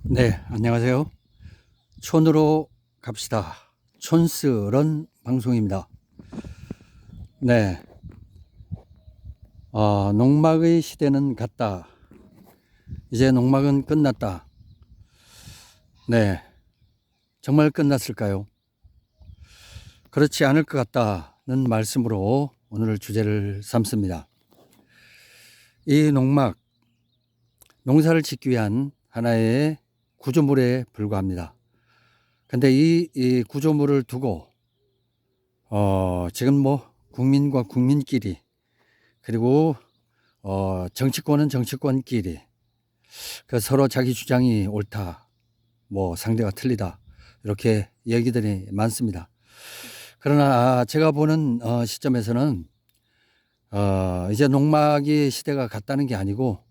네, 안녕하세요. 촌으로 갑시다. 촌스런 방송입니다. 네, 농막의 시대는 갔다. 이제 농막은 끝났다. 네, 정말 끝났을까요? 그렇지 않을 것 같다는 말씀으로 오늘 주제를 삼습니다. 이 농막, 농사를 짓기 위한 하나의 구조물에 불과합니다. 근데 이 구조물을 두고 지금 뭐 국민과 국민끼리, 그리고 정치권은 정치권끼리 그 서로 자기 주장이 옳다, 뭐 상대가 틀리다, 이렇게 얘기들이 많습니다. 그러나 제가 보는 시점에서는 이제 농막이 시대가 갔다는 게 아니고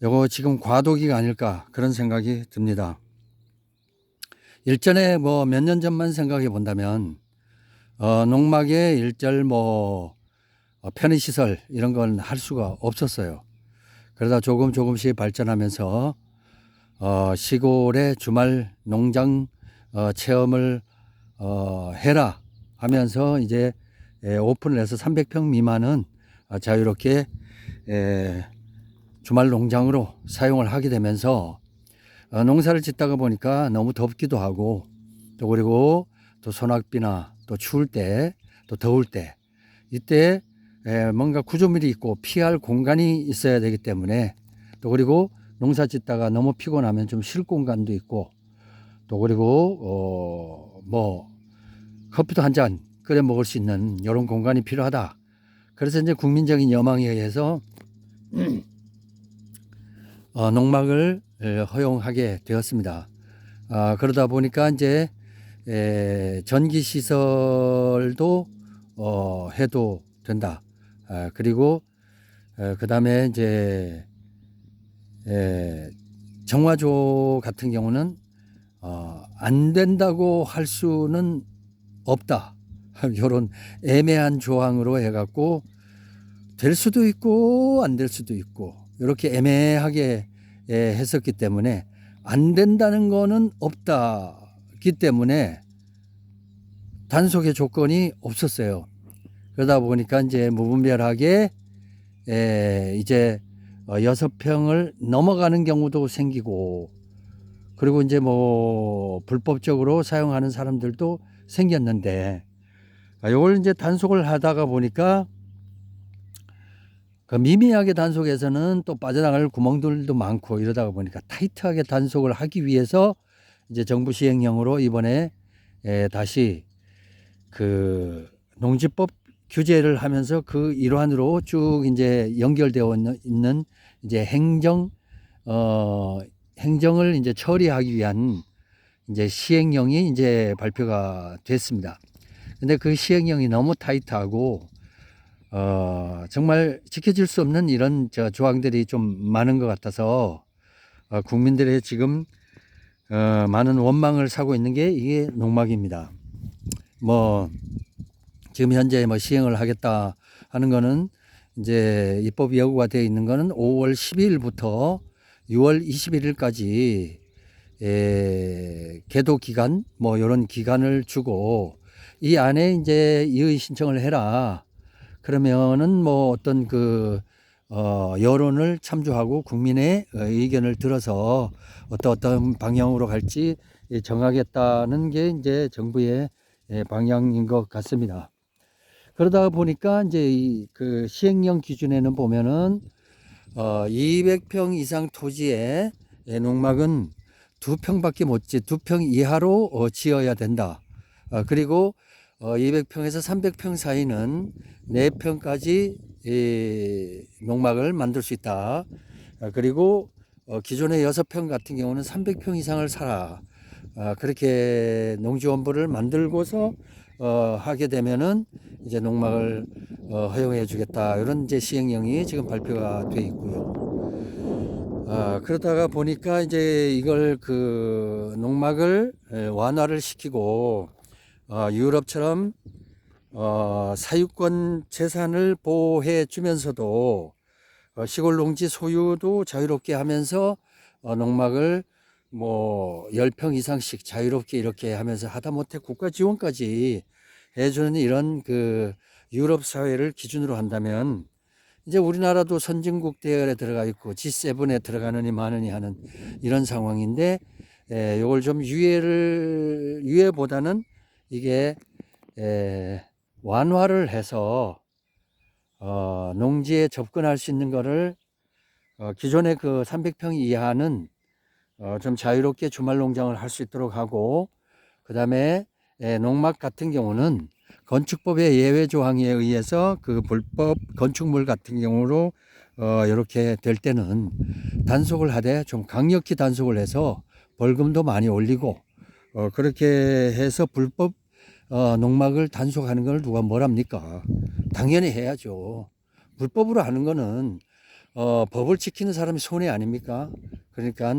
이거 지금 과도기가 아닐까, 그런 생각이 듭니다. 일전에 뭐 몇 년 전만 생각해 본다면 농막에 일절 뭐 편의시설 이런 건 할 수가 없었어요. 그러다 조금씩 발전하면서 시골의 주말 농장 체험을 해라 하면서 이제 오픈을 해서 300평 미만은 자유롭게 주말 농장으로 사용을 하게 되면서 농사를 짓다가 보니까 너무 덥기도 하고, 또 그리고 또 소낙비나 또 추울 때, 또 더울 때, 이때 뭔가 구조물이 있고 피할 공간이 있어야 되기 때문에, 또 그리고 농사 짓다가 너무 피곤하면 좀 쉴 공간도 있고, 또 그리고 뭐 커피도 한 잔 끓여 먹을 수 있는 이런 공간이 필요하다. 그래서 이제 국민적인 여망에 의해서 농막을 허용하게 되었습니다. 그러다 보니까 이제 전기 시설도 해도 된다. 그리고 그 다음에 이제 정화조 같은 경우는 안 된다고 할 수는 없다. 이런 애매한 조항으로 해갖고 될 수도 있고 안 될 수도 있고 이렇게 애매하게 했었기 때문에 안 된다는 거는 없다기 때문에 단속의 조건이 없었어요. 그러다 보니까 이제 무분별하게 이제 6평을 넘어가는 경우도 생기고, 그리고 이제 뭐 불법적으로 사용하는 사람들도 생겼는데, 이걸 이제 단속을 하다가 보니까 그 미미하게 단속해서는 또 빠져나갈 구멍들도 많고, 이러다가 보니까 타이트하게 단속을 하기 위해서 이제 정부 시행령으로 이번에 다시 그 농지법 규제를 하면서 그 일환으로 쭉 이제 연결되어 있는 이제 행정을 이제 처리하기 위한 이제 시행령이 이제 발표가 됐습니다. 근데 그 시행령이 너무 타이트하고 정말 지켜질 수 없는 이런 조항들이 좀 많은 것 같아서 국민들의 지금 많은 원망을 사고 있는 게 이게 농막입니다. 뭐 지금 현재 뭐 시행을 하겠다 하는 거는 이제 입법 예고가 되어 있는 거는 5월 12일부터 6월 21일까지 계도 기간 뭐 이런 기간을 주고, 이 안에 이제 이의 신청을 해라. 그러면은 뭐 어떤 그 여론을 참조하고 국민의 의견을 들어서 어떤 방향으로 갈지 정하겠다는 게 이제 정부의 방향인 것 같습니다. 그러다 보니까 이제 그 시행령 기준에는 보면은 200평 이상 토지에 농막은 2평밖에 못 2평 이하로 지어야 된다. 그리고 200평에서 300평 사이는 4평까지 농막을 만들 수 있다. 그리고 기존의 6평 같은 경우는 300평 이상을 사라. 그렇게 농지원부를 만들고서 하게 되면은 이제 농막을 허용해 주겠다, 이런 이제 시행령이 지금 발표가 돼 있고요. 그러다가 보니까 이제 이걸 그 농막을 완화를 시키고 유럽처럼 사유권 재산을 보호해 주면서도 시골 농지 소유도 자유롭게 하면서 농막을 뭐 10평 이상씩 자유롭게 이렇게 하면서 하다못해 국가 지원까지 해주는 이런 그 유럽 사회를 기준으로 한다면 이제 우리나라도 선진국 대열에 들어가 있고 G7에 들어가느니 마느니 하는 이런 상황인데, 요걸 좀 유예보다는 이게 완화를 해서 농지에 접근할 수 있는 거를 기존의 그 300평 이하는 좀 자유롭게 주말 농장을 할 수 있도록 하고, 그 다음에 농막 같은 경우는 건축법의 예외 조항에 의해서 그 불법 건축물 같은 경우로 이렇게 될 때는 단속을 하되 좀 강력히 단속을 해서 벌금도 많이 올리고, 그렇게 해서 불법 농막을 단속하는 걸 누가 뭐랍니까? 당연히 해야죠. 불법으로 하는 거는 법을 지키는 사람이 손해 아닙니까? 그러니까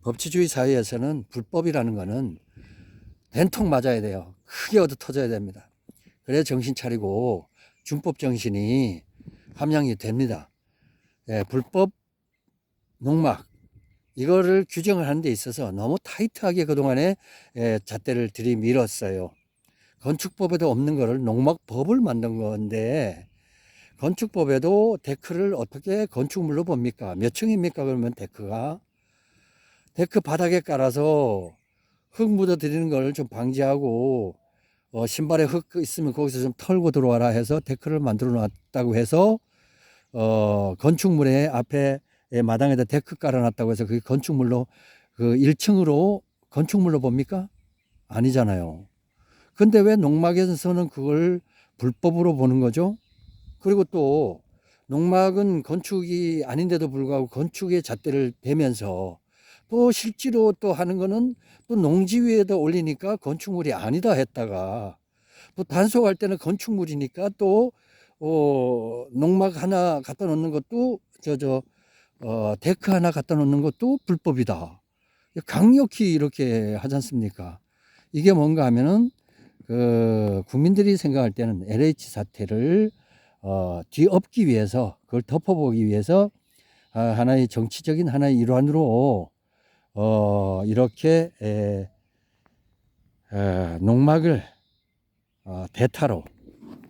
법치주의 사회에서는 불법이라는 거는 된통 맞아야 돼요. 크게 얻어 터져야 됩니다. 그래야 정신 차리고 준법 정신이 함양이 됩니다. 불법 농막 이거를 규정을 하는 데 있어서 너무 타이트하게 그동안에 잣대를 들이밀었어요. 건축법에도 없는 거를 농막법을 만든 건데, 건축법에도 데크를 어떻게 건축물로 봅니까? 몇 층입니까? 그러면 데크 바닥에 깔아서 흙 묻어 들이는 걸 좀 방지하고, 신발에 흙 있으면 거기서 좀 털고 들어와라 해서 데크를 만들어 놨다고 해서 건축물의 앞에 마당에다 데크 깔아 놨다고 해서 그게 건축물로, 그 1층으로 건축물로 봅니까? 아니잖아요. 근데 왜 농막에서는 그걸 불법으로 보는 거죠? 그리고 또 농막은 건축이 아닌데도 불구하고 건축의 잣대를 대면서 또 실제로 또 하는 거는 또 농지 위에다 올리니까 건축물이 아니다 했다가, 또 단속할 때는 건축물이니까 또 농막 하나 갖다 놓는 것도 데크 하나 갖다 놓는 것도 불법이다. 강력히 이렇게 하지 않습니까? 이게 뭔가 하면은 그 국민들이 생각할 때는 LH 사태를 뒤엎기 위해서, 그걸 덮어보기 위해서 하나의 정치적인 하나의 일환으로 이렇게 농막을 대타로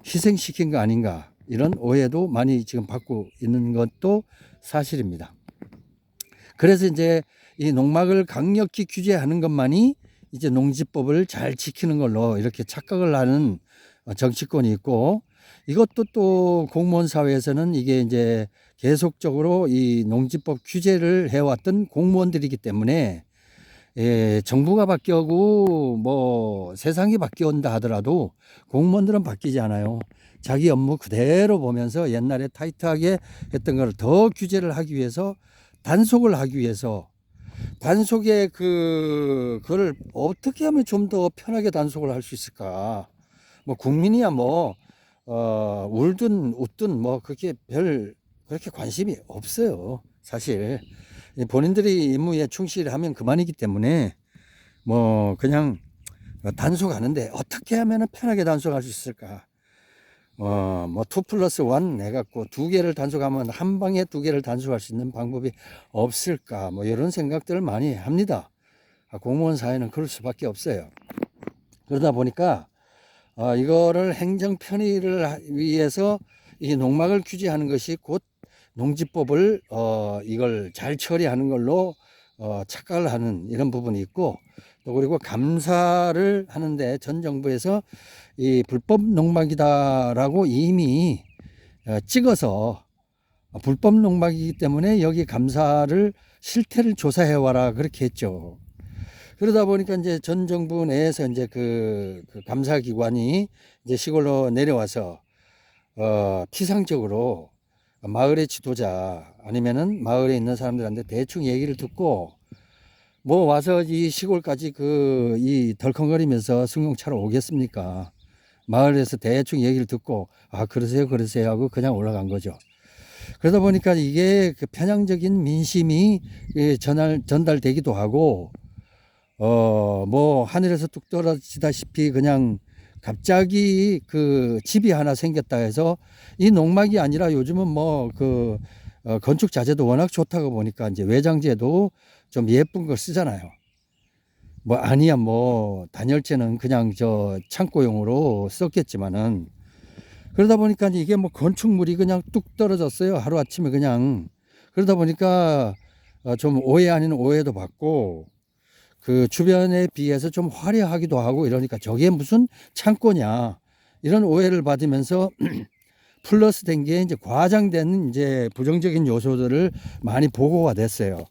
희생시킨 거 아닌가, 이런 오해도 많이 지금 받고 있는 것도 사실입니다. 그래서 이제 이 농막을 강력히 규제하는 것만이 이제 농지법을 잘 지키는 걸로 이렇게 착각을 하는 정치권이 있고, 이것도 또 공무원 사회에서는 이게 이제 계속적으로 이 농지법 규제를 해왔던 공무원들이기 때문에, 정부가 바뀌고 뭐 세상이 바뀌었다 하더라도 공무원들은 바뀌지 않아요. 자기 업무 그대로 보면서 옛날에 타이트하게 했던 걸 더 규제를 하기 위해서, 단속을 하기 위해서, 단속에 그거를 어떻게 하면 좀 더 편하게 단속을 할 수 있을까? 뭐 국민이야 뭐 울든 웃든 뭐 그렇게 관심이 없어요. 사실 본인들이 임무에 충실하면 그만이기 때문에 뭐 그냥 단속하는데 어떻게 하면 편하게 단속할 수 있을까? 뭐 2+1 해갖고 2개를 단속하면 한 방에 2개를 단속할 수 있는 방법이 없을까? 뭐 이런 생각들을 많이 합니다. 공무원 사회는 그럴 수밖에 없어요. 그러다 보니까 이거를 행정 편의를 위해서 이 농막을 규제하는 것이 곧 농지법을 이걸 잘 처리하는 걸로 착각을 하는 이런 부분이 있고, 또 그리고 감사를 하는데 전 정부에서 이 불법 농막이다라고 이미 찍어서, 불법 농막이기 때문에 여기 감사를 실태를 조사해 와라 그렇게 했죠. 그러다 보니까 이제 전 정부 내에서 이제 그 감사기관이 이제 시골로 내려와서 피상적으로 마을의 지도자 아니면은 마을에 있는 사람들한테 대충 얘기를 듣고, 뭐 와서 이 시골까지 이 덜컹거리면서 승용차로 오겠습니까? 마을에서 대충 얘기를 듣고 그러세요 하고 그냥 올라간 거죠. 그러다 보니까 이게 그 편향적인 민심이 전달되기도 하고, 뭐 하늘에서 뚝 떨어지다시피 그냥 갑자기 그 집이 하나 생겼다 해서, 이 농막이 아니라 요즘은 뭐 건축 자재도 워낙 좋다고 보니까 이제 외장재도 좀 예쁜 거 쓰잖아요. 뭐 아니야 뭐 단열재는 그냥 저 창고용으로 썼겠지만은, 그러다 보니까 이게 뭐 건축물이 그냥 뚝 떨어졌어요. 하루아침에 그냥. 그러다 보니까 좀 오해 아닌 오해도 받고, 그 주변에 비해서 좀 화려하기도 하고 이러니까 저게 무슨 창고냐 이런 오해를 받으면서 플러스 된 게 이제 과장된 이제 부정적인 요소들을 많이 보고가 됐어요.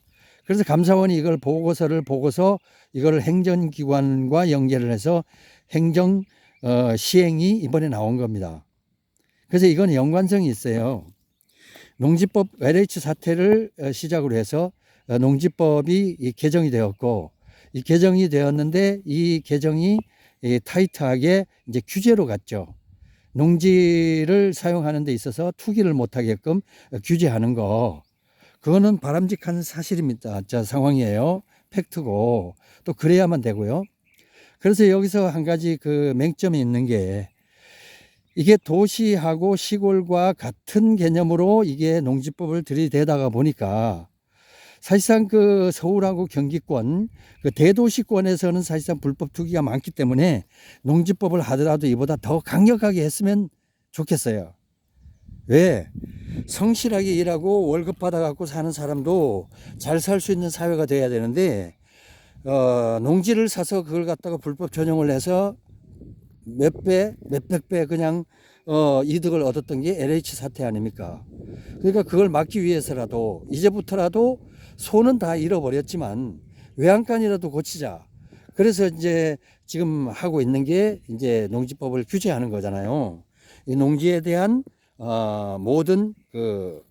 그래서 감사원이 이걸 보고서를 보고서 이걸 행정기관과 연계를 해서 행정 시행이 이번에 나온 겁니다. 그래서 이건 연관성이 있어요. 농지법 LH 사태를 시작으로 해서 농지법이 개정이 되었고, 이 개정이 되었는데 이 개정이 타이트하게 이제 규제로 갔죠. 농지를 사용하는 데 있어서 투기를 못하게끔 규제하는 거, 그거는 바람직한 사실입니다. 자, 상황이에요. 팩트고 또 그래야만 되고요. 그래서 여기서 한 가지 그 맹점이 있는 게, 이게 도시하고 시골과 같은 개념으로 이게 농지법을 들이대다가 보니까 사실상 그 서울하고 경기권 그 대도시권에서는 사실상 불법 투기가 많기 때문에 농지법을 하더라도 이보다 더 강력하게 했으면 좋겠어요. 왜? 성실하게 일하고 월급 받아갖고 사는 사람도 잘 살 수 있는 사회가 돼야 되는데, 농지를 사서 그걸 갖다가 불법 전용을 해서 몇 배, 몇백 배 그냥 이득을 얻었던 게 LH 사태 아닙니까? 그러니까 그걸 막기 위해서라도 이제부터라도 손은 다 잃어버렸지만 외양간이라도 고치자. 그래서 이제 지금 하고 있는 게 이제 농지법을 규제하는 거잖아요. 이 농지에 대한 모든 그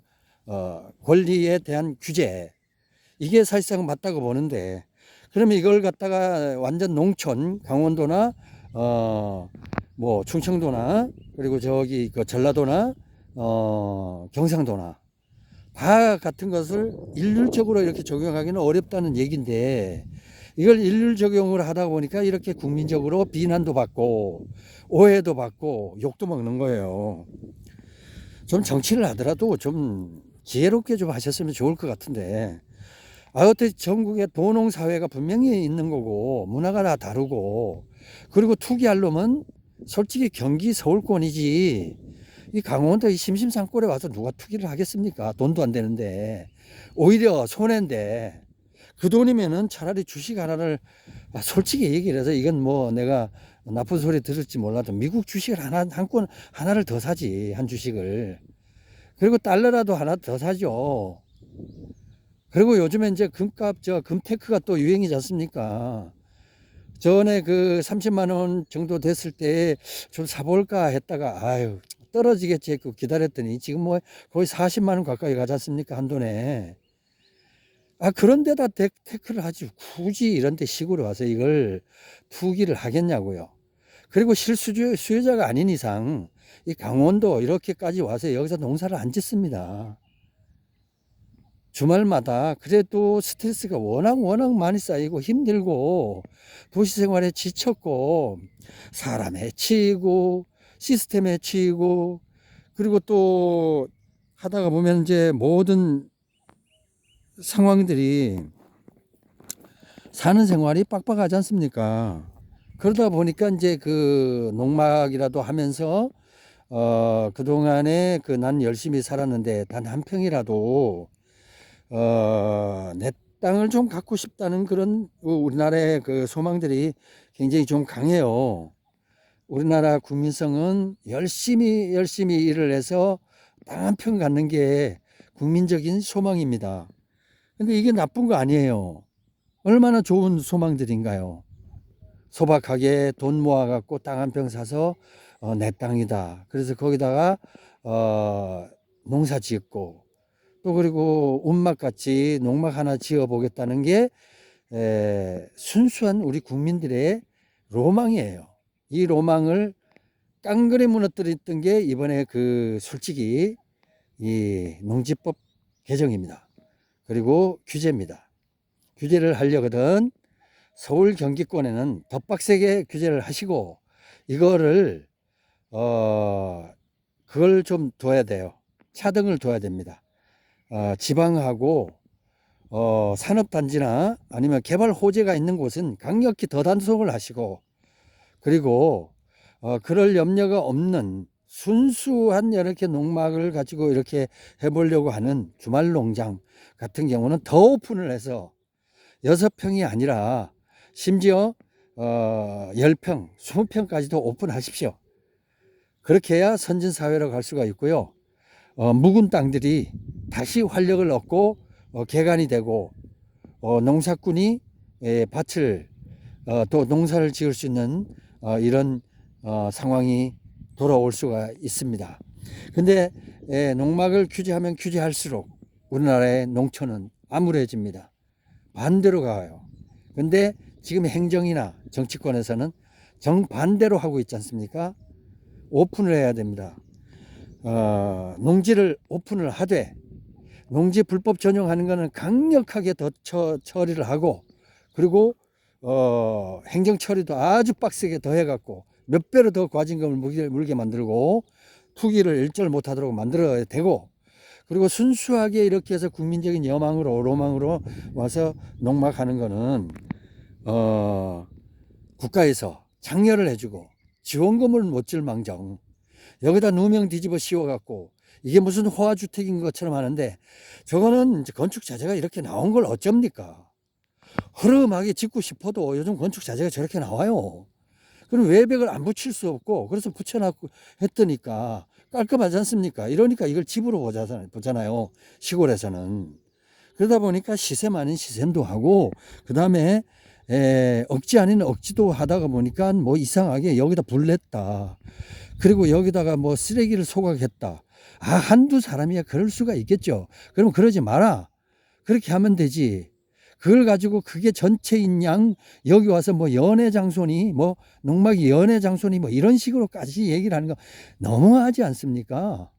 권리에 대한 규제, 이게 사실상 맞다고 보는데, 그러면 이걸 갖다가 완전 농촌 강원도나 뭐 충청도나 그리고 저기 그 전라도나 경상도나 다 같은 것을 일률적으로 이렇게 적용하기는 어렵다는 얘기인데, 이걸 일률 적용을 하다 보니까 이렇게 국민적으로 비난도 받고 오해도 받고 욕도 먹는 거예요. 좀 정치를 하더라도 좀 지혜롭게 좀 하셨으면 좋을 것 같은데, 어때 전국에 도농사회가 분명히 있는 거고 문화가 다 다르고, 그리고 투기할 놈은 솔직히 경기 서울권이지 이 강원도 이 심심산골에 와서 누가 투기를 하겠습니까? 돈도 안 되는데 오히려 손해인데, 그 돈이면은 차라리 주식 하나를, 솔직히 얘기를 해서 이건 뭐 내가 나쁜 소리 들을지 몰라도 미국 주식을 한 건 하나를 더 사지, 한 주식을. 그리고 달러라도 하나 더 사죠. 그리고 요즘에 이제 금값 금테크가 또 유행이지 않습니까? 전에 그 30만 원 정도 됐을 때 좀 사볼까 했다가 아유 떨어지겠지 했고 기다렸더니 지금 뭐 거의 40만 원 가까이 가지 않습니까, 한돈에. 그런 데다 테크를 하지 굳이 이런 데 시골에 와서 이걸 투기를 하겠냐고요. 그리고 수요자가 아닌 이상 이 강원도 이렇게까지 와서 여기서 농사를 안 짓습니다. 주말마다 그래도 스트레스가 워낙 많이 쌓이고 힘들고 도시 생활에 지쳤고 사람에 치이고 시스템에 치이고, 그리고 또 하다가 보면 이제 모든 상황들이 사는 생활이 빡빡하지 않습니까? 그러다 보니까 이제 그 농막이라도 하면서 그동안에 그 난 열심히 살았는데 단 한 평이라도 내 땅을 좀 갖고 싶다는 그런 우리나라의 그 소망들이 굉장히 좀 강해요. 우리나라 국민성은 열심히 일을 해서 땅 한 평 갖는 게 국민적인 소망입니다. 근데 이게 나쁜 거 아니에요. 얼마나 좋은 소망들인가요? 소박하게 돈 모아 갖고 땅 한 평 사서 내 땅이다. 그래서 거기다가 농사 짓고, 또 그리고 운막같이 농막 하나 지어 보겠다는 게 순수한 우리 국민들의 로망이에요. 이 로망을 깡그리 무너뜨렸던 게 이번에 그 솔직히 이 농지법 개정입니다. 그리고 규제입니다. 규제를 하려거든 서울 경기권에는 더 빡세게 규제를 하시고, 이거를 그걸 좀 둬야 돼요. 차등을 둬야 됩니다. 지방하고 산업단지나 아니면 개발 호재가 있는 곳은 강력히 더 단속을 하시고, 그리고 그럴 염려가 없는 순수한 이렇게 농막을 가지고 이렇게 해보려고 하는 주말 농장 같은 경우는 더 오픈을 해서 6평이 아니라 심지어 10평, 20평까지도 오픈하십시오. 그렇게 해야 선진사회로 갈 수가 있고요. 묵은 땅들이 다시 활력을 얻고 개간이 되고 농사꾼이 밭을 또 농사를 지을 수 있는 이런 상황이 돌아올 수가 있습니다. 근데 농막을 규제하면 규제할수록 우리나라의 농촌은 암울해집니다. 반대로 가요. 근데 지금 행정이나 정치권에서는 정반대로 하고 있지 않습니까? 오픈을 해야 됩니다. 농지를 오픈을 하되 농지 불법 전용하는 것은 강력하게 더 처리를 하고, 그리고 행정 처리도 아주 빡세게 더 해갖고 몇 배로 더 과징금을 물게 만들고 투기를 일절 못하도록 만들어야 되고, 그리고 순수하게 이렇게 해서 국민적인 여망으로 로망으로 와서 농막하는 거는 국가에서 장려를 해주고 지원금을 못 줄 망정 여기다 누명 뒤집어 씌워갖고 이게 무슨 호화주택인 것처럼 하는데, 저거는 건축 자재가 이렇게 나온 걸 어쩝니까? 허름하게 짓고 싶어도 요즘 건축 자재가 저렇게 나와요. 그럼 외벽을 안 붙일 수 없고, 그래서 붙여놨고 했더니까 깔끔하지 않습니까? 이러니까 이걸 집으로 보잖아요. 시골에서는. 그러다 보니까 시샘 아닌 시샘도 하고, 그 다음에 억지 아닌 억지도 하다가 보니까 뭐 이상하게 여기다 불 냈다. 그리고 여기다가 뭐 쓰레기를 소각했다. 한두 사람이야 그럴 수가 있겠죠. 그럼 그러지 마라. 그렇게 하면 되지. 그걸 가지고 그게 전체인 양 여기 와서 뭐 연애 장소니 뭐 농막이 연애 장소니 뭐 이런 식으로까지 얘기를 하는 거 너무하지 않습니까?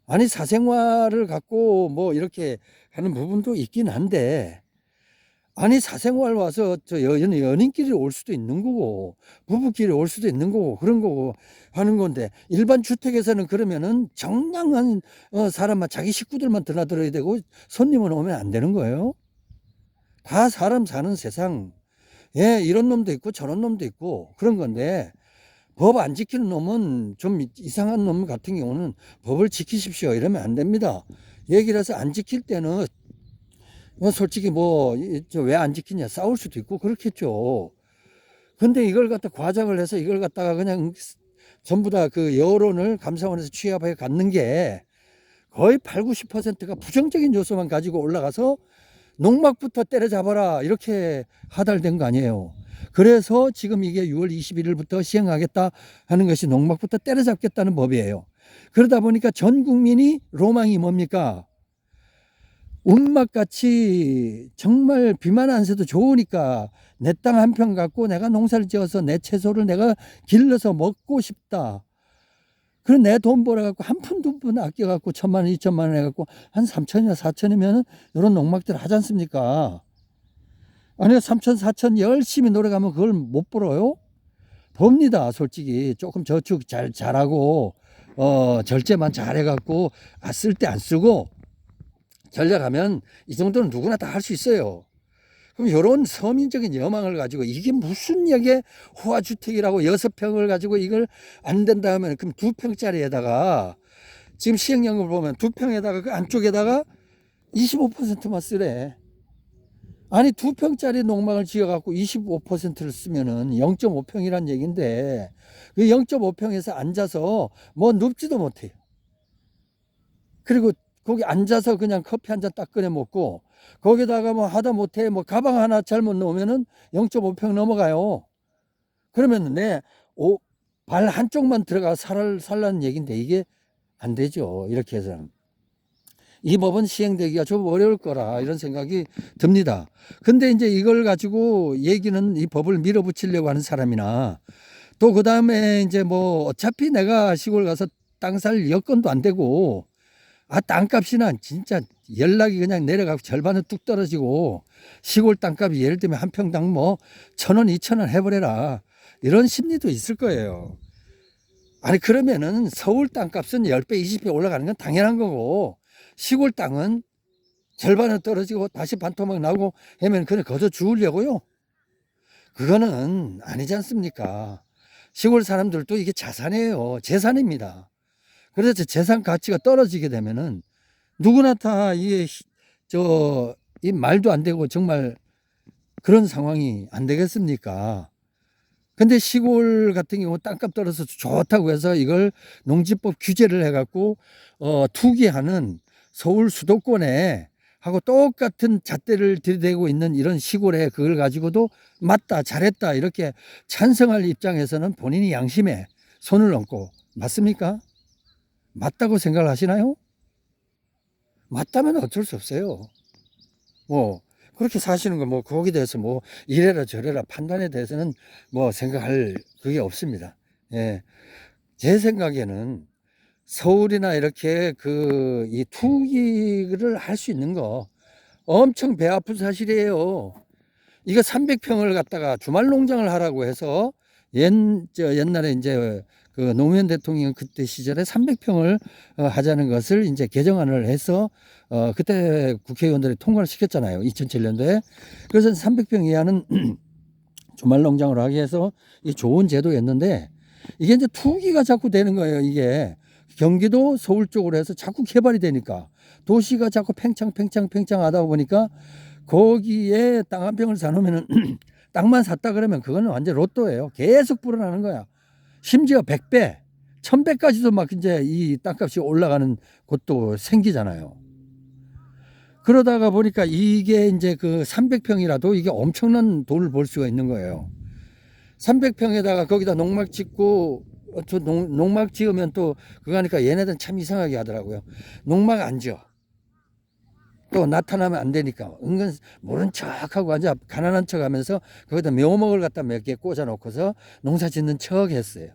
아니 사생활을 갖고 뭐 이렇게 하는 부분도 있긴 한데, 아니 사생활 와서 저 연인끼리 올 수도 있는 거고 부부끼리 올 수도 있는 거고 그런 거고 하는 건데, 일반 주택에서는 그러면은 정량한 사람만 자기 식구들만 드나들어야 되고 손님은 오면 안 되는 거예요. 다 사람 사는 세상, 이런 놈도 있고 저런 놈도 있고 그런 건데, 법 안 지키는 놈은 좀 이상한 놈 같은 경우는 법을 지키십시오 이러면 안 됩니다. 얘기를 해서 안 지킬 때는 솔직히 뭐 왜 안 지키냐 싸울 수도 있고 그렇겠죠. 근데 이걸 갖다 과장을 해서 이걸 갖다가 그냥 전부 다 그 여론을 감사원에서 취합해 갖는 게 거의 8, 90%가 부정적인 요소만 가지고 올라가서 농막부터 때려잡아라 이렇게 하달된 거 아니에요. 그래서 지금 이게 6월 21일부터 시행하겠다 하는 것이 농막부터 때려잡겠다는 법이에요. 그러다 보니까 전 국민이 로망이 뭡니까? 운막같이 정말 비만 안 새도 좋으니까 내 땅 한 평 갖고 내가 농사를 지어서 내 채소를 내가 길러서 먹고 싶다. 그럼 내 돈 벌어갖고 한 푼 두 푼 아껴갖고 1,000만 원, 2,000만 원 해갖고 한 3천이나 4천이면 이런 농막들 하지 않습니까? 아니 3천, 4천 열심히 노력하면 그걸 못 벌어요? 봅니다. 솔직히 조금 저축 잘하고 절제만 잘해갖고 쓸 때 안 쓰고 전략하면 이 정도는 누구나 다 할 수 있어요. 그럼 이런 서민적인 여망을 가지고 이게 무슨 이게 호화주택이라고 6평을 가지고 이걸 안 된다 하면 그럼 2평짜리에다가 지금 시행령을 보면 2평에다가 그 안쪽에다가 25%만 쓰래. 아니 2평짜리 농막을 지어갖고 25%를 쓰면은 0.5평이란 얘기인데 그 0.5평에서 앉아서 뭐 눕지도 못해요. 그리고 거기 앉아서 그냥 커피 한 잔 딱 꺼내 먹고 거기다가 뭐 하다 못해 뭐 가방 하나 잘못 놓으면은 0.5평 넘어가요. 그러면 내 발 한쪽만 들어가 살라는 얘기인데 이게 안 되죠. 이렇게 해서 이 법은 시행되기가 좀 어려울 거라 이런 생각이 듭니다. 근데 이제 이걸 가지고 얘기는 이 법을 밀어붙이려고 하는 사람이나 또 그 다음에 이제 뭐 어차피 내가 시골 가서 땅 살 여건도 안 되고 땅값이나 진짜 연락이 그냥 내려가고 절반은 뚝 떨어지고 시골 땅값이 예를 들면 한 평당 뭐 1,000원, 2,000원 해버려라 이런 심리도 있을 거예요. 아니 그러면은 서울 땅값은 10배, 20배 올라가는 건 당연한 거고 시골 땅은 절반은 떨어지고 다시 반토막 나오고 하면 그냥 거저 주우려고요? 그거는 아니지 않습니까? 시골 사람들도 이게 자산이에요. 재산입니다. 그래서 재산 가치가 떨어지게 되면은 누구나 다 이게 이 말도 안 되고 정말 그런 상황이 안 되겠습니까? 근데 시골 같은 경우 땅값 떨어져서 좋다고 해서 이걸 농지법 규제를 해갖고 투기하는 서울 수도권에 하고 똑같은 잣대를 들이대고 있는 이런 시골에 그걸 가지고도 맞다 잘했다 이렇게 찬성할 입장에서는 본인이 양심에 손을 얹고 맞습니까? 맞다고 생각을 하시나요? 맞다면 어쩔 수 없어요. 뭐 그렇게 사시는 거 뭐 거기에 대해서 뭐 이래라 저래라 판단에 대해서는 뭐 생각할 그게 없습니다. 예. 제 생각에는 서울이나 이렇게 이 투기를 할 수 있는 거 엄청 배 아픈 사실이에요. 이거 300평을 갖다가 주말 농장을 하라고 해서 옛날에 이제 그 노무현 대통령 그때 시절에 300평을 하자는 것을 이제 개정안을 해서 그때 국회의원들이 통과를 시켰잖아요. 2007년도에. 그래서 300평 이하는 주말 농장으로 하기 위해서 이 좋은 제도였는데 이게 이제 투기가 자꾸 되는 거예요. 이게 경기도 서울 쪽으로 해서 자꾸 개발이 되니까 도시가 자꾸 팽창 하다 보니까 거기에 땅 한 평을 사놓으면은 땅만 샀다 그러면 그거는 완전 로또예요. 계속 불어나는 거야. 심지어 100배, 1000배까지도 막 이제 이 땅값이 올라가는 곳도 생기잖아요. 그러다가 보니까 이게 이제 그 300평이라도 이게 엄청난 돈을 벌 수가 있는 거예요. 300평에다가 거기다 농막 짓고 농막 지으면 또 그거 하니까 얘네들은 참 이상하게 하더라고요. 농막 안 지어. 또 나타나면 안 되니까 은근 모른 척하고 완전 가난한 척 하면서 거기다 묘목을 갖다 몇 개 꽂아 놓고서 농사 짓는 척 했어요.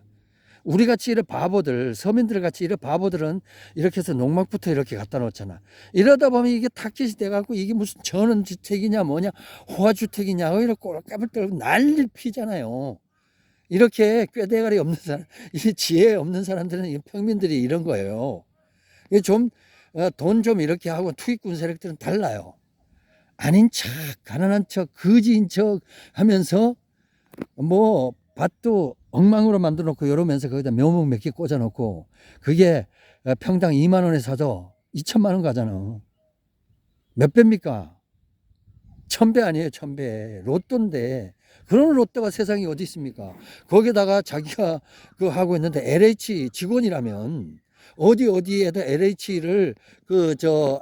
우리 같이 이런 바보들, 서민들 같이 이런 바보들은 이렇게 해서 농막부터 이렇게 갖다 놓잖아. 이러다 보면 이게 타깃이 돼갖고 이게 무슨 전원주택이냐 뭐냐 호화주택이냐 이렇게 꼬락까불 떨고 난리를 피잖아요. 이렇게 꾀대가리 없는 사람, 이 지혜 없는 사람들은 평민들이 이런 거예요. 이게 돈 좀 이렇게 하고 투기꾼 세력들은 달라요. 아닌 척, 가난한 척, 거지인 척 하면서 뭐 밭도 엉망으로 만들어 놓고 이러면서 거기다 묘목 몇 개 꽂아 놓고 그게 평당 2만 원에 사도 2천만 원 가잖아. 몇 배입니까? 1000배 아니에요, 1000배. 로또인데. 그런 로또가 세상에 어디 있습니까? 거기다가 자기가 그 하고 있는데 LH 직원이라면 어디에다 LH를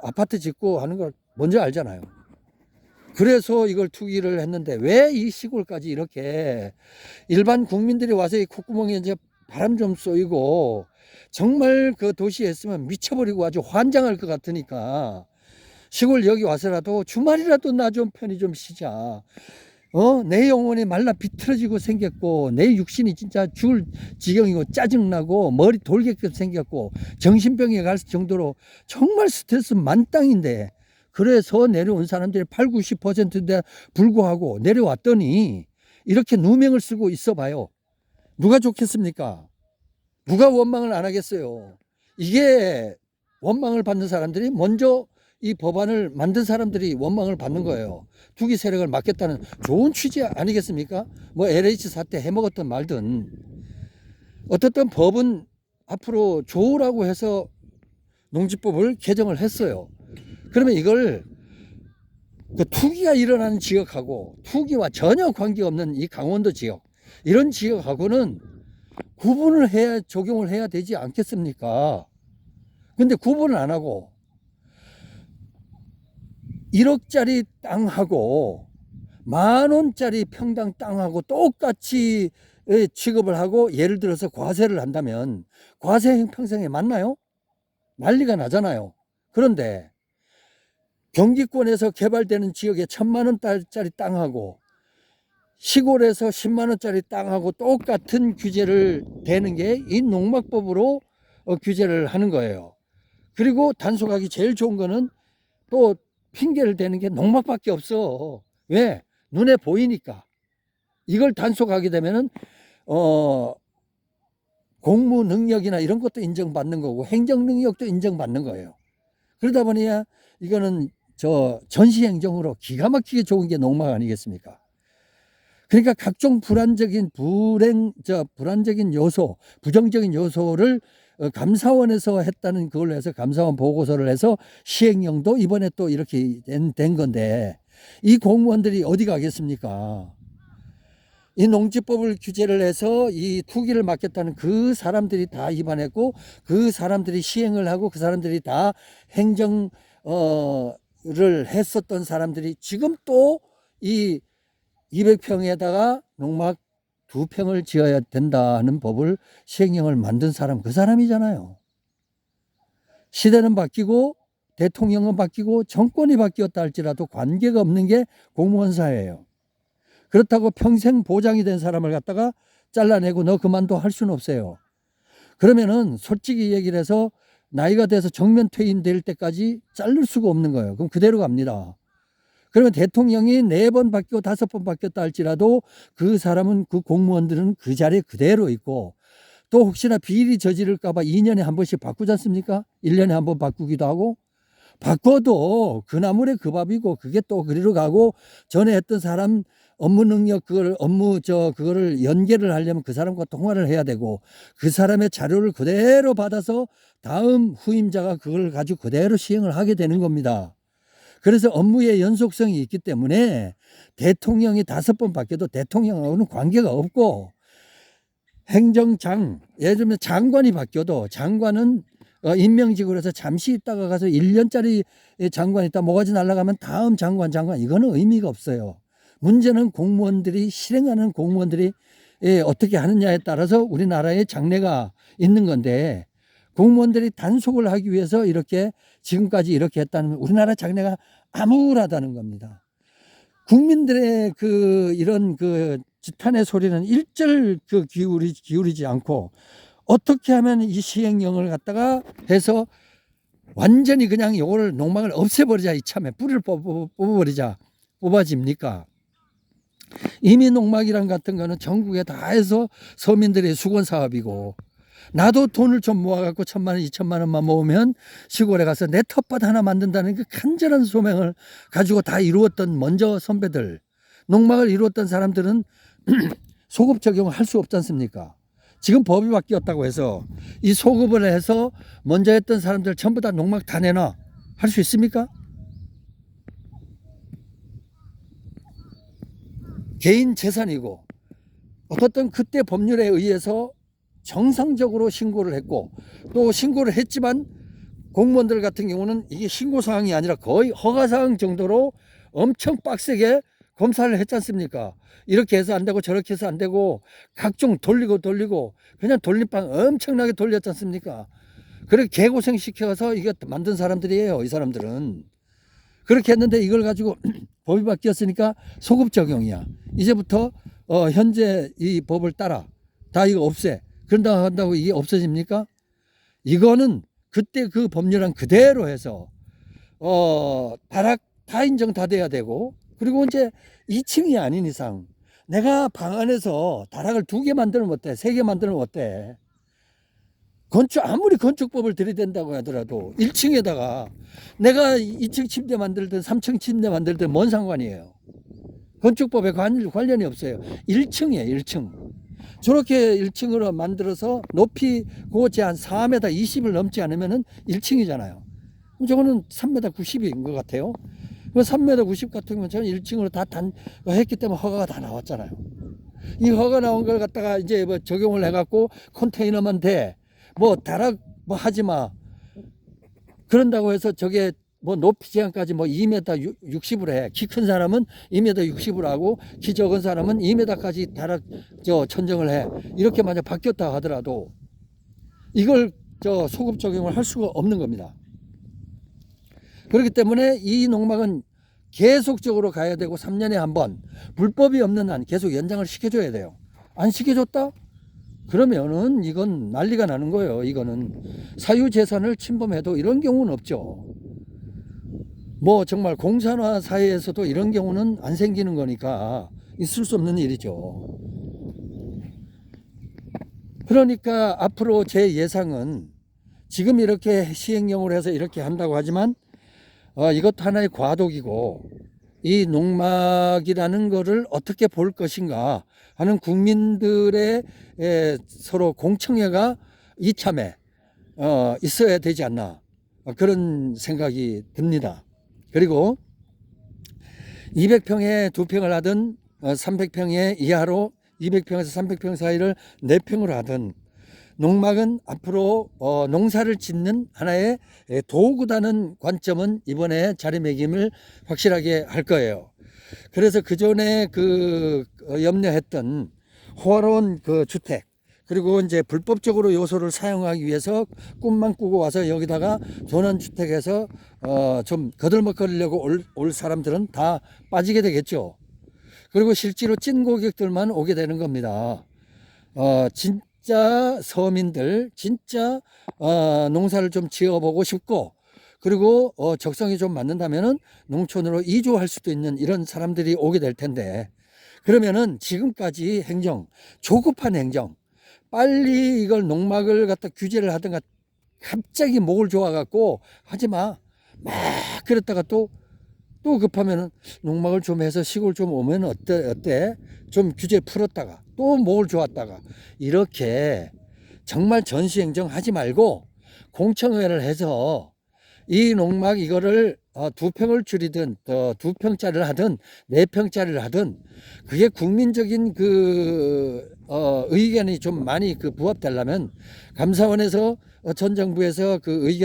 아파트 짓고 하는 걸 먼저 알잖아요. 그래서 이걸 투기를 했는데 왜 이 시골까지 이렇게 일반 국민들이 와서 이 콧구멍에 이제 바람 좀 쏘이고 정말 그 도시에 있으면 미쳐버리고 아주 환장할 것 같으니까 시골 여기 와서라도 주말이라도 나 좀 편히 좀 쉬자. 내 영혼이 말라 비틀어지고 생겼고 내 육신이 진짜 죽을 지경이고 짜증나고 머리 돌게끔 생겼고 정신병에 갈 정도로 정말 스트레스 만땅인데 그래서 내려온 사람들이 8, 90%인데 불구하고 내려왔더니 이렇게 누명을 쓰고 있어 봐요. 누가 좋겠습니까? 누가 원망을 안 하겠어요? 이게 원망을 받는 사람들이 먼저 이 법안을 만든 사람들이 원망을 받는 거예요. 투기 세력을 막겠다는 좋은 취지 아니겠습니까? 뭐 LH 사태 해먹었던 말든 어떻든 법은 앞으로 좋으라고 해서 농지법을 개정을 했어요. 그러면 이걸 그 투기가 일어나는 지역하고 투기와 전혀 관계없는 이 강원도 지역 이런 지역하고는 구분을 해야 적용을 해야 되지 않겠습니까? 근데 구분을 안 하고 1억짜리 땅하고 10,000원짜리 평당 땅하고 똑같이 취급을 하고 예를 들어서 과세를 한다면 과세 형평성에 맞나요? 난리가 나잖아요. 그런데 경기권에서 개발되는 지역에 1,000만원짜리 땅하고 시골에서 10만원짜리 땅하고 똑같은 규제를 대는 게 이 농막법으로 규제를 하는 거예요. 그리고 단속하기 제일 좋은 거는 또 핑계를 대는 게 농막밖에 없어. 왜? 눈에 보이니까. 이걸 단속하게 되면은 공무 능력이나 이런 것도 인정받는 거고 행정 능력도 인정받는 거예요. 그러다 보니 이거는 저 전시행정으로 기가 막히게 좋은 게 농막 아니겠습니까? 그러니까 각종 불안적인 요소, 부정적인 요소를 감사원에서 했다는 그걸로 해서 감사원 보고서를 해서 시행령도 이번에 또 이렇게 된 건데 이 공무원들이 어디 가겠습니까? 이 농지법을 규제를 해서 이 투기를 막겠다는 그 사람들이 다 위반했고 그 사람들이 시행을 하고 그 사람들이 다 행정을 했었던 사람들이 지금 또 이 200평에다가 농막 2평을 지어야 된다는 법을 시행령을 만든 사람 그 사람이잖아요. 시대는 바뀌고 대통령은 바뀌고 정권이 바뀌었다 할지라도 관계가 없는 게 공무원 사회예요. 그렇다고 평생 보장이 된 사람을 갖다가 잘라내고 너 그만둬 할 수는 없어요. 그러면은 솔직히 얘기를 해서 나이가 돼서 정면 퇴임될 때까지 자를 수가 없는 거예요. 그럼 그대로 갑니다. 그러면 대통령이 4번 바뀌고 5번 바뀌었다 할지라도 그 사람은 그 공무원들은 그 자리에 그대로 있고 또 혹시나 비리 저지를까 봐 2년에 한 번씩 바꾸지 않습니까? 1년에 한 번 바꾸기도 하고 바꿔도 그 나물에 그 밥이고 그게 또 그리로 가고 전에 했던 사람 업무 능력 그거를 연계를 하려면 그 사람과 통화를 해야 되고 그 사람의 자료를 그대로 받아서 다음 후임자가 그걸 가지고 그대로 시행을 하게 되는 겁니다. 그래서 업무의 연속성이 있기 때문에 대통령이 5번 바뀌어도 대통령하고는 관계가 없고 행정장, 예를 들면 장관이 바뀌어도 장관은 임명직으로 해서 잠시 있다가 가서 1년짜리 장관 있다 모가지 날아가면 다음 장관 이거는 의미가 없어요. 문제는 공무원들이 실행하는 공무원들이 어떻게 하느냐에 따라서 우리나라의 장래가 있는 건데 공무원들이 단속을 하기 위해서 이렇게 지금까지 이렇게 했다는 우리나라 장래가 암울하다는 겁니다. 국민들의 이런 지탄의 소리는 일절 기울이지 않고 어떻게 하면 이 시행령을 갖다가 해서 완전히 그냥 요거를 농막을 없애버리자 이참에 뿌리를 뽑아집니까? 이미 농막이란 같은 거는 전국에 다 해서 서민들의 수건 사업이고 나도 돈을 좀 모아갖고 1,000만 원, 2,000만 원만 모으면 시골에 가서 내 텃밭 하나 만든다는 그 간절한 소명을 가지고 다 이루었던 먼저 선배들, 농막을 이루었던 사람들은 소급 적용을 할 수 없지 않습니까? 지금 법이 바뀌었다고 해서 이 소급을 해서 먼저 했던 사람들 전부 다 농막 다 내놔 할 수 있습니까? 개인 재산이고 어떻든 그때 법률에 의해서 정상적으로 신고를 했고 또 신고를 했지만 공무원들 같은 경우는 이게 신고사항이 아니라 거의 허가사항 정도로 엄청 빡세게 검사를 했지 않습니까? 이렇게 해서 안 되고 저렇게 해서 안 되고 각종 돌리고 그냥 돌림방 엄청나게 돌렸지 않습니까? 그렇게 개고생 시켜서 이게 만든 사람들이에요. 이 사람들은. 그렇게 했는데 이걸 가지고 법이 바뀌었으니까 소급 적용이야. 이제부터 현재 이 법을 따라 다 이거 없애. 그런다 한다고 이게 없어집니까? 이거는 그때 그 법률안 그대로 해서 다락 다 인정 다 돼야 되고 그리고 이제 2층이 아닌 이상 내가 방 안에서 다락을 2개 만들면 어때? 3개 만들면 어때? 아무리 건축법을 들이댄다고 하더라도 1층에다가 내가 2층 침대 만들든 3층 침대 만들든 뭔 상관이에요? 건축법에 관련이 없어요. 1층이에요, 1층. 저렇게 1층으로 만들어서 높이 고치 한 4m 20을 넘지 않으면은 1층이잖아요. 저거는 3m 90인 것 같아요. 3m 90 같으면 저는 1층으로 다 했기 때문에 허가가 다 나왔잖아요. 이 허가 나온 걸 갖다가 이제 뭐 적용을 해갖고 컨테이너만 돼. 뭐 다락 뭐 하지 마. 그런다고 해서 저게 뭐 높이 제한까지 뭐 2m 60으로 해. 키 큰 사람은 2m 60으로 하고 키 적은 사람은 2m까지 다락 천정을 해. 이렇게 만약 바뀌었다 하더라도 이걸 소급 적용을 할 수가 없는 겁니다. 그렇기 때문에 이 농막은 계속적으로 가야 되고 3년에 한 번 불법이 없는 한 계속 연장을 시켜줘야 돼요. 안 시켜줬다? 그러면은 이건 난리가 나는 거예요. 이거는 사유재산을 침범해도 이런 경우는 없죠. 뭐 정말 공산화 사회에서도 이런 경우는 안 생기는 거니까 있을 수 없는 일이죠. 그러니까 앞으로 제 예상은 지금 이렇게 시행령으로 해서 이렇게 한다고 하지만 이것도 하나의 과도기고 이 농막이라는 거를 어떻게 볼 것인가 하는 국민들의 서로 공청회가 이참에 있어야 되지 않나 그런 생각이 듭니다. 그리고 200평에 2평을 하든 300평에 이하로 200평에서 300평 사이를 4평으로 하든 농막은 앞으로 농사를 짓는 하나의 도구다는 관점은 이번에 자리매김을 확실하게 할 거예요. 그래서 그전에 염려했던 호화로운 주택, 그리고 이제 불법적으로 요소를 사용하기 위해서 꿈만 꾸고 와서 여기다가 전원주택에서 좀 거들먹거리려고 올 사람들은 다 빠지게 되겠죠. 그리고 실제로 찐 고객들만 오게 되는 겁니다. 진짜 서민들, 진짜 농사를 좀 지어보고 싶고, 그리고 적성이 좀 맞는다면은 농촌으로 이주할 수도 있는 이런 사람들이 오게 될 텐데, 그러면은 지금까지 행정, 조급한 행정, 빨리 이걸 농막을 갖다 규제를 하든가 갑자기 목을 조아갖고 하지 마. 막 그랬다가 또 급하면은 농막을 좀 해서 시골 좀 오면 어때? 좀 규제 풀었다가 또 목을 조았다가 이렇게 정말 전시행정 하지 말고 공청회를 해서 이 농막 이거를 2평을 줄이든 2평짜리를 하든 4평짜리를 하든 그게 국민적인 의견이 좀 많이 부합되려면 감사원에서 전 정부에서 그 의견